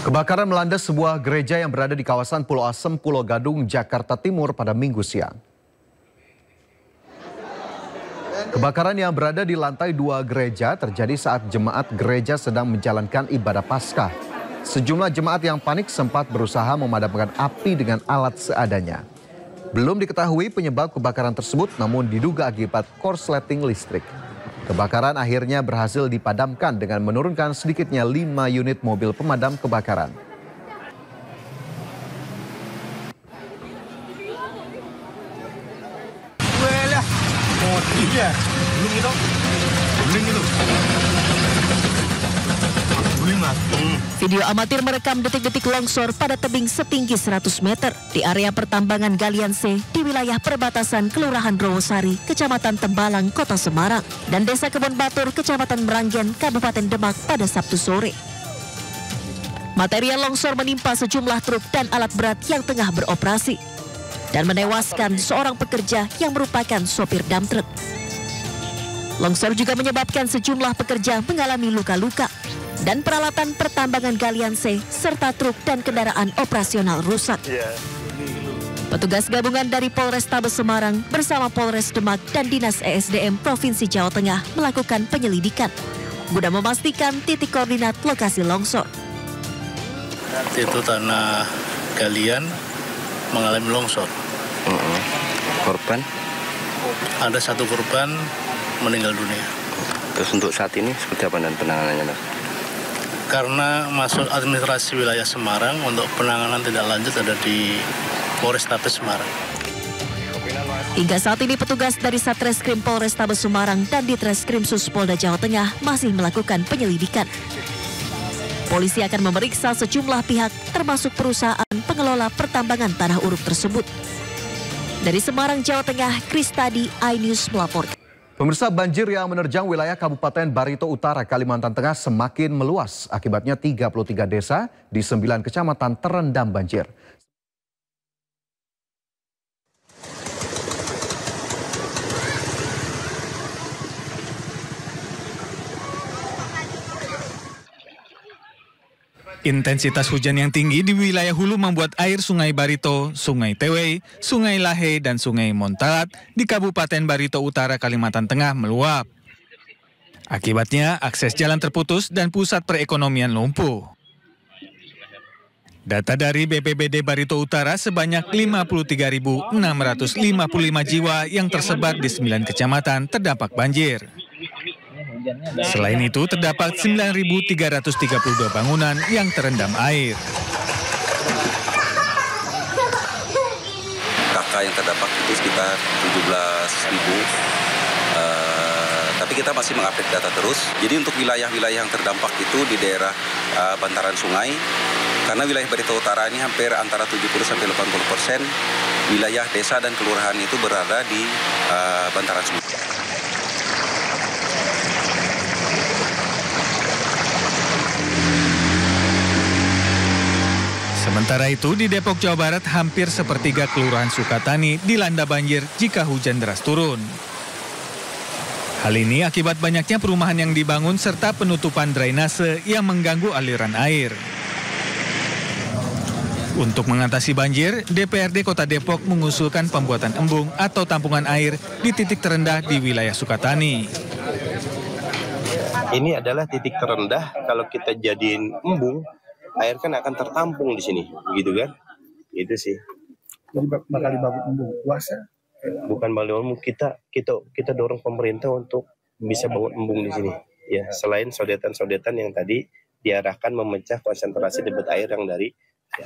Kebakaran melanda sebuah gereja yang berada di kawasan Pulau Asem, Pulau Gadung, Jakarta Timur pada Minggu siang. Kebakaran yang berada di lantai 2 gereja terjadi saat jemaat gereja sedang menjalankan ibadah Paskah. Sejumlah jemaat yang panik sempat berusaha memadamkan api dengan alat seadanya. Belum diketahui penyebab kebakaran tersebut, namun diduga akibat korsleting listrik. Kebakaran akhirnya berhasil dipadamkan dengan menurunkan sedikitnya 5 unit mobil pemadam kebakaran. Video amatir merekam detik-detik longsor pada tebing setinggi 100 meter di area pertambangan Galian C di wilayah perbatasan Kelurahan Rawosari, Kecamatan Tembalang, Kota Semarang, dan Desa Kebon Batur, Kecamatan Meranggen, Kabupaten Demak pada Sabtu sore. Material longsor menimpa sejumlah truk dan alat berat yang tengah beroperasi dan menewaskan seorang pekerja yang merupakan sopir dump truck. Longsor juga menyebabkan sejumlah pekerja mengalami luka-luka dan peralatan pertambangan Galian C serta truk dan kendaraan operasional rusak. Petugas gabungan dari Polrestabes Semarang bersama Polres Demak dan Dinas ESDM Provinsi Jawa Tengah melakukan penyelidikan guna memastikan titik koordinat lokasi longsor. Itu tanah galian mengalami longsor. Korban? Ada 1 korban meninggal dunia. Terus untuk saat ini seperti apa dan penanganannya, Mas? Karena masuk administrasi wilayah Semarang, untuk penanganan tidak lanjut ada di Polrestabes Semarang. Hingga saat ini petugas dari Satreskrim Polrestabes Semarang dan Ditreskrim Sus Polda Jawa Tengah masih melakukan penyelidikan. Polisi akan memeriksa sejumlah pihak termasuk perusahaan pengelola pertambangan tanah uruk tersebut. Dari Semarang, Jawa Tengah, Kristadi, iNews melaporkan. Pemirsa, banjir yang menerjang wilayah Kabupaten Barito Utara, Kalimantan Tengah semakin meluas. Akibatnya 33 desa di 9 kecamatan terendam banjir. Intensitas hujan yang tinggi di wilayah hulu membuat air Sungai Barito, Sungai Tewei, Sungai Lahe, dan Sungai Montalat di Kabupaten Barito Utara, Kalimantan Tengah meluap. Akibatnya, akses jalan terputus dan pusat perekonomian lumpuh. Data dari BPBD Barito Utara sebanyak 53.655 jiwa yang tersebar di 9 kecamatan terdampak banjir. Selain itu, terdapat 9.332 bangunan yang terendam air. Kakak yang terdampak itu sekitar 17.000. Tapi kita masih mengupdate data terus. Jadi untuk wilayah-wilayah yang terdampak itu di daerah bantaran sungai, karena wilayah Barito Utara ini hampir antara 70-80% wilayah desa dan kelurahan itu berada di bantaran sungai. Sementara itu, di Depok, Jawa Barat, hampir sepertiga kelurahan Sukatani dilanda banjir jika hujan deras turun. Hal ini akibat banyaknya perumahan yang dibangun serta penutupan drainase yang mengganggu aliran air. Untuk mengatasi banjir, DPRD Kota Depok mengusulkan pembuatan embung atau tampungan air di titik terendah di wilayah Sukatani. Ini adalah titik terendah, kalau kita jadiin embung, air kan akan tertampung di sini, begitu kan? Itu sih. Jadi bakal dibangun embung kuasa? Bukan bangun embung, kita dorong pemerintah untuk bisa bangun embung di sini. Ya, selain sodetan-sodetan yang tadi diarahkan memecah konsentrasi debit air yang dari. Ya.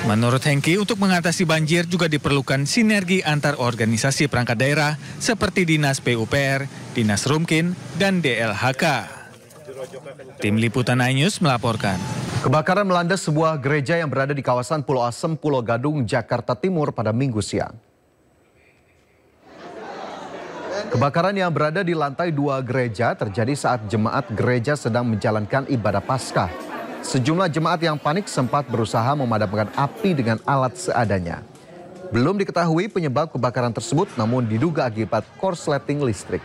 Menurut Hengki, untuk mengatasi banjir juga diperlukan sinergi antar organisasi perangkat daerah seperti Dinas PUPR, Dinas Rumkin, dan DLHK. Tim Liputan iNews melaporkan. Kebakaran melanda sebuah gereja yang berada di kawasan Pulau Asem, Pulau Gadung, Jakarta Timur pada Minggu siang. Kebakaran yang berada di lantai 2 gereja terjadi saat jemaat gereja sedang menjalankan ibadah Paskah. Sejumlah jemaat yang panik sempat berusaha memadamkan api dengan alat seadanya. Belum diketahui penyebab kebakaran tersebut, namun diduga akibat korsleting listrik.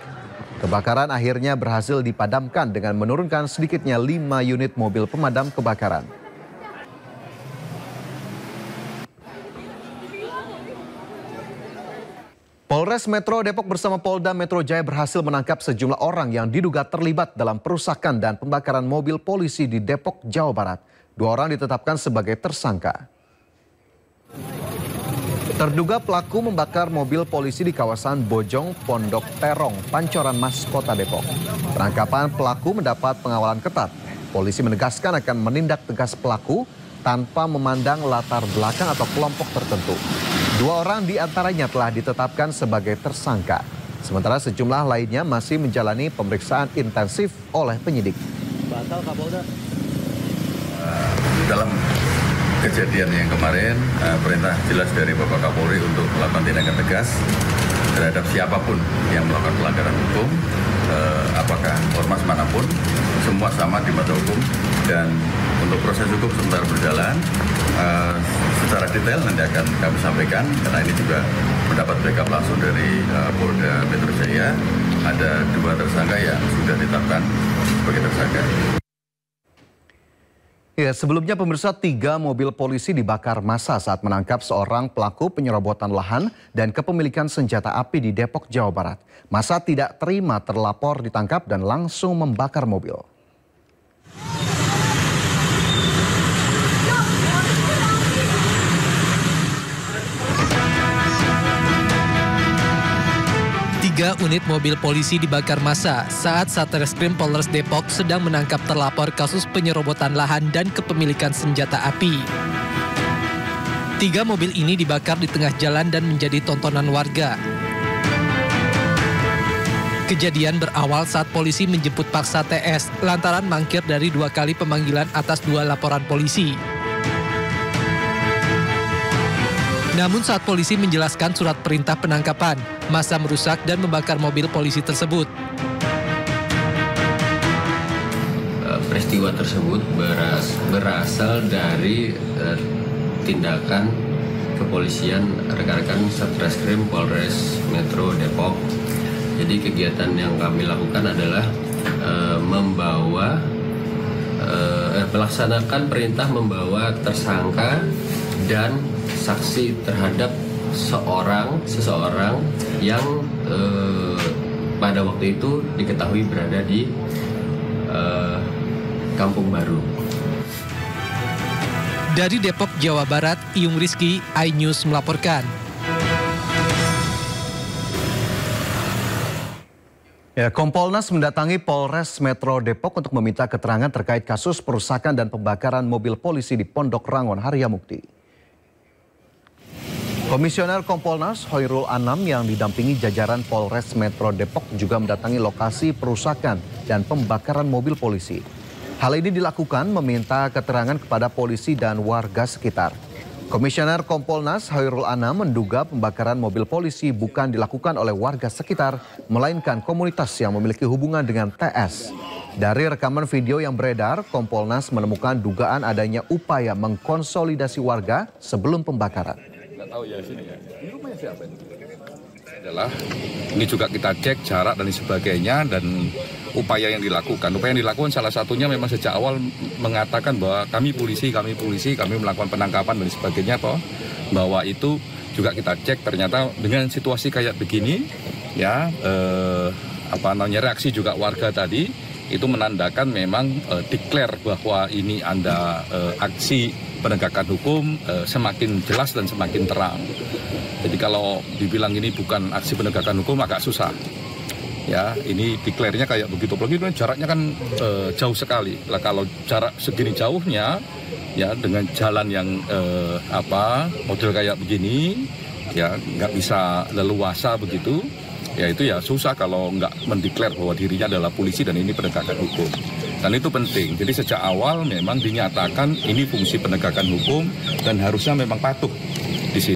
Kebakaran akhirnya berhasil dipadamkan dengan menurunkan sedikitnya 5 unit mobil pemadam kebakaran. Polres Metro Depok bersama Polda Metro Jaya berhasil menangkap sejumlah orang yang diduga terlibat dalam perusakan dan pembakaran mobil polisi di Depok, Jawa Barat. 2 orang ditetapkan sebagai tersangka. Terduga pelaku membakar mobil polisi di kawasan Bojong, Pondok Terong, Pancoran Mas, Kota Depok. Penangkapan pelaku mendapat pengawalan ketat. Polisi menegaskan akan menindak tegas pelaku tanpa memandang latar belakang atau kelompok tertentu. 2 orang diantaranya telah ditetapkan sebagai tersangka. Sementara sejumlah lainnya masih menjalani pemeriksaan intensif oleh penyidik. Dalam kejadian yang kemarin, perintah jelas dari Bapak Kapolri untuk melakukan tindakan tegas terhadap siapapun yang melakukan pelanggaran hukum, apakah ormas manapun, semua sama di mata hukum. Dan untuk proses hukum sementara berjalan, secara detail nanti akan kami sampaikan, karena ini juga mendapat backup langsung dari Polda Metro Jaya. Ada 2 tersangka yang sudah ditetapkan sebagai tersangka. Ya, sebelumnya pemirsa 3 mobil polisi dibakar massa saat menangkap seorang pelaku penyerobotan lahan dan kepemilikan senjata api di Depok, Jawa Barat. Massa tidak terima terlapor ditangkap dan langsung membakar mobil. Tiga unit mobil polisi dibakar massa saat Satreskrim Polres Depok sedang menangkap terlapor kasus penyerobotan lahan dan kepemilikan senjata api. 3 mobil ini dibakar di tengah jalan dan menjadi tontonan warga. Kejadian berawal saat polisi menjemput paksa TS lantaran mangkir dari 2 kali pemanggilan atas 2 laporan polisi. Namun saat polisi menjelaskan surat perintah penangkapan, massa merusak dan membakar mobil polisi tersebut. Peristiwa tersebut berasal dari tindakan kepolisian rekan-rekan Satreskrim Polres Metro Depok. Jadi kegiatan yang kami lakukan adalah melaksanakan perintah membawa tersangka dan saksi terhadap seseorang yang pada waktu itu diketahui berada di Kampung Baru. Dari Depok, Jawa Barat, Iyung Rizky, iNews melaporkan. Ya, Kompolnas mendatangi Polres Metro Depok untuk meminta keterangan terkait kasus perusakan dan pembakaran mobil polisi di Pondok Rangon, Haryamukti. Komisioner Kompolnas Hoirul Anam yang didampingi jajaran Polres Metro Depok juga mendatangi lokasi perusakan dan pembakaran mobil polisi. Hal ini dilakukan meminta keterangan kepada polisi dan warga sekitar. Komisioner Kompolnas Hoirul Anam menduga pembakaran mobil polisi bukan dilakukan oleh warga sekitar, melainkan komunitas yang memiliki hubungan dengan TS. Dari rekaman video yang beredar, Kompolnas menemukan dugaan adanya upaya mengkonsolidasi warga sebelum pembakaran. Ini juga kita cek jarak dan sebagainya dan upaya yang dilakukan. Upaya yang dilakukan salah satunya memang sejak awal mengatakan bahwa kami polisi, kami melakukan penangkapan dan sebagainya, bahwa itu juga kita cek ternyata dengan situasi kayak begini, ya reaksi juga warga tadi itu menandakan memang declare bahwa ini ada aksi penegakan hukum semakin jelas dan semakin terang. Jadi kalau dibilang ini bukan aksi penegakan hukum agak susah. Ya, ini declare-nya kayak begitu. Apalagi jaraknya kan jauh sekali. Lah kalau jarak segini jauhnya, ya dengan jalan yang model kayak begini, ya nggak bisa leluasa begitu. Ya itu ya susah kalau nggak mendeklar bahwa dirinya adalah polisi dan ini penegakan hukum. Dan itu penting. Jadi sejak awal memang dinyatakan ini fungsi penegakan hukum dan harusnya memang patuh di sini.